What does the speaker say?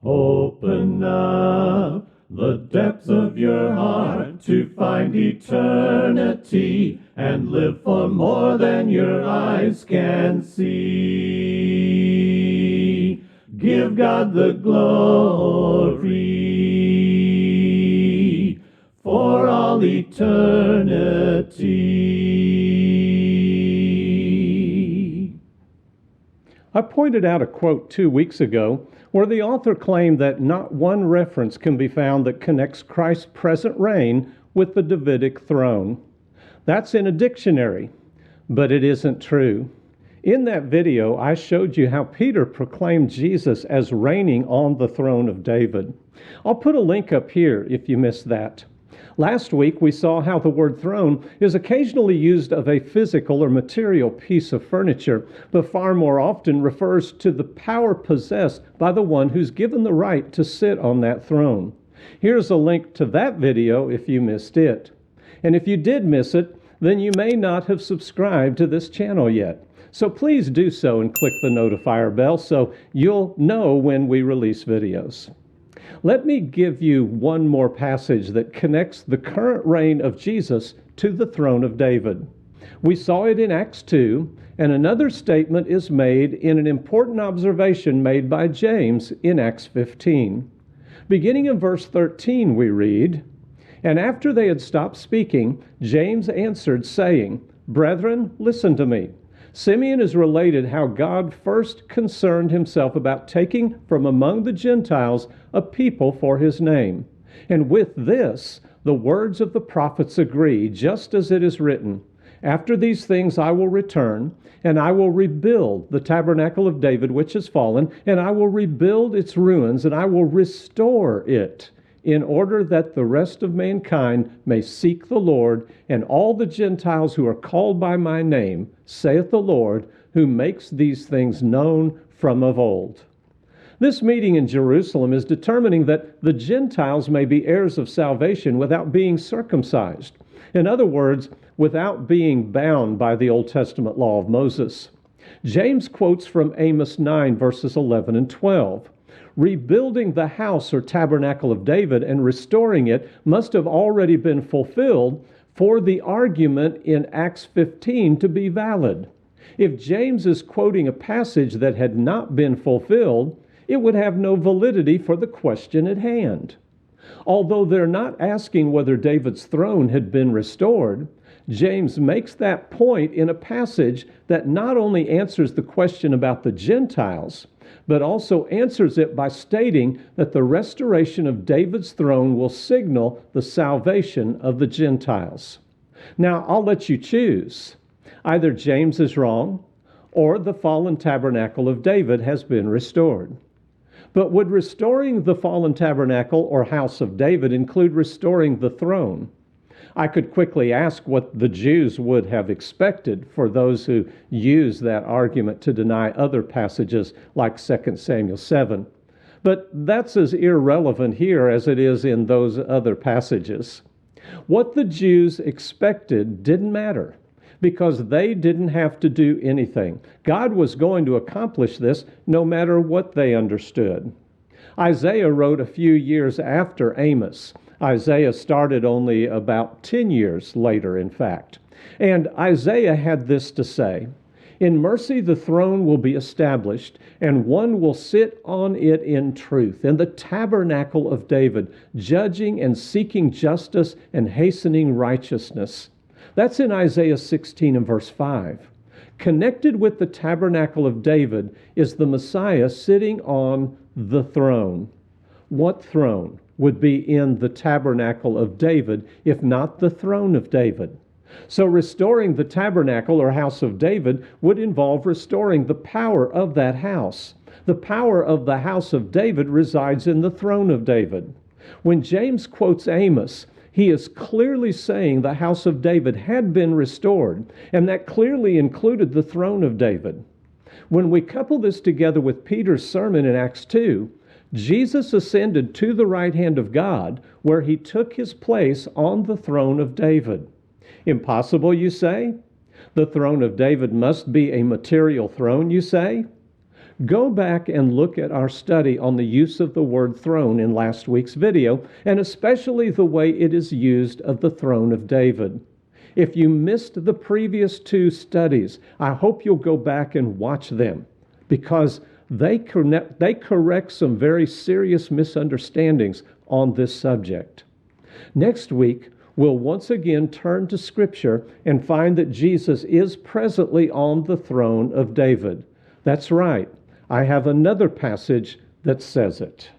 Open up the depths of your heart to find eternity and live for more than your eyes can see. Give God the glory for all eternity. I pointed out a quote 2 weeks ago where the author claimed that not one reference can be found that connects Christ's present reign with the Davidic throne. That's in a dictionary, but it isn't true. In that video, I showed you how Peter proclaimed Jesus as reigning on the throne of David. I'll put a link up here if you missed that. Last week, we saw how the word throne is occasionally used of a physical or material piece of furniture, but far more often refers to the power possessed by the one who's given the right to sit on that throne. Here's a link to that video if you missed it. And if you did miss it, then you may not have subscribed to this channel yet. So please do so and click the notifier bell so you'll know when we release videos. Let me give you one more passage that connects the current reign of Jesus to the throne of David. We saw it in Acts 2, and another statement is made in an important observation made by James in Acts 15. Beginning in verse 13, we read, "And after they had stopped speaking, James answered, saying, 'Brethren, listen to me. Simeon has related how God first concerned himself about taking from among the Gentiles a people for his name. And with this, the words of the prophets agree, just as it is written, After these things I will return, and I will rebuild the tabernacle of David which is fallen, and I will rebuild its ruins, and I will restore it, in order that the rest of mankind may seek the Lord, and all the Gentiles who are called by my name, saith the Lord, who makes these things known from of old.'" This meeting in Jerusalem is determining that the Gentiles may be heirs of salvation without being circumcised. In other words, without being bound by the Old Testament law of Moses. James quotes from Amos 9, verses 11 and 12. Rebuilding the house or tabernacle of David and restoring it must have already been fulfilled for the argument in Acts 15 to be valid. If James is quoting a passage that had not been fulfilled, it would have no validity for the question at hand. Although they're not asking whether David's throne had been restored, James makes that point in a passage that not only answers the question about the Gentiles, but also answers it by stating that the restoration of David's throne will signal the salvation of the Gentiles. Now, I'll let you choose. Either James is wrong, or the fallen tabernacle of David has been restored. But would restoring the fallen tabernacle or house of David include restoring the throne? I could quickly ask what the Jews would have expected for those who use that argument to deny other passages like 2 Samuel 7. But that's as irrelevant here as it is in those other passages. What the Jews expected didn't matter because they didn't have to do anything. God was going to accomplish this no matter what they understood. Isaiah wrote a few years after Amos. Isaiah started only about 10 years later, in fact. And Isaiah had this to say, "In mercy the throne will be established, and one will sit on it in truth, in the tabernacle of David, judging and seeking justice and hastening righteousness." That's in Isaiah 16 and verse 5. Connected with the tabernacle of David is the Messiah sitting on the throne. What throne would be in the tabernacle of David, if not the throne of David? So restoring the tabernacle or house of David would involve restoring the power of that house. The power of the house of David resides in the throne of David. When James quotes Amos, he is clearly saying the house of David had been restored, and that clearly included the throne of David. When we couple this together with Peter's sermon in Acts 2, Jesus ascended to the right hand of God, where he took his place on the throne of David. Impossible, you say? The throne of David must be a material throne, you say? Go back and look at our study on the use of the word throne in last week's video, and especially the way it is used of the throne of David. If you missed the previous two studies, I hope you'll go back and watch them, because they correct some very serious misunderstandings on this subject. Next week, we'll once again turn to Scripture and find that Jesus is presently on the throne of David. That's right. I have another passage that says it.